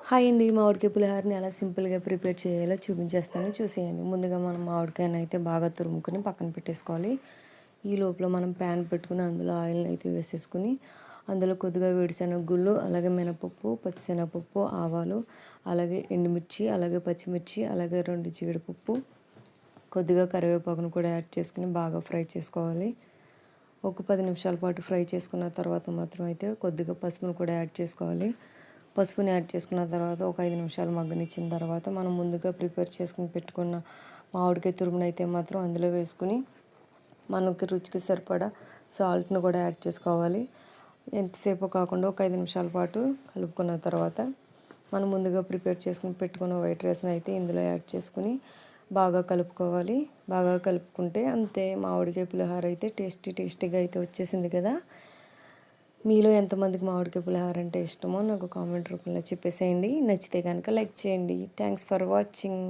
Hi అండి. మామిడికాయ పులిహోరని ఎలా సింపుల్‌గా ప్రిపేర్ చేయాలో చూపించేస్తాను చూసేయండి. ముందుగా మనం మామిడికాయనైతే బాగా తురుముకొని పక్కన పెట్టేసుకోవాలి. ఈ లోపల మనం ప్యాన్ పెట్టుకొని అందులో ఆయిల్‌నైతే వేసేసుకొని, అందులో కొద్దిగా వేరుశెనగ గుళ్ళు, అలాగే మినపప్పు, పచ్చిశనగపప్పు, ఆవాలు, అలాగే ఎండుమిర్చి, అలాగే పచ్చిమిర్చి, అలాగే 2 జీడిపప్పు, కొద్దిగా కరివేపాకును కూడా యాడ్ చేసుకొని బాగా ఫ్రై చేసుకోవాలి. ఒక 10 నిమిషాల పాటు ఫ్రై చేసుకున్న తర్వాత మాత్రం అయితే కొద్దిగా పసుపును కూడా యాడ్ చేసుకోవాలి. పసుపుని యాడ్ చేసుకున్న తర్వాత ఒక 5 నిమిషాలు మగ్గనిచ్చిన తర్వాత మనం ముందుగా ప్రిపేర్ చేసుకొని పెట్టుకున్న మామిడికాయ తురుమునైతే మాత్రం అందులో వేసుకుని మనకి రుచికి సరిపడా సాల్ట్‌ను కూడా యాడ్ చేసుకోవాలి. ఎంతసేపు కాకుండా ఒక 5 నిమిషాల పాటు కలుపుకున్న తర్వాత మనం ముందుగా ప్రిపేర్ చేసుకొని పెట్టుకున్న వైట్ రైస్‌ని అయితే ఇందులో యాడ్ చేసుకొని బాగా కలుపుకోవాలి. బాగా కలుపుకుంటే అంతే, మామిడికాయ పులిహోర అయితే టేస్టీగా అయితే వచ్చేసింది కదా! మీలో ఎంతమందికి మామిడికాయ పులిహోర అంటే ఇష్టమో నాకు కామెంట్ రూపంలో చెప్పేసేయండి. నచ్చితే గనుక లైక్ చేయండి. Thanks for watching.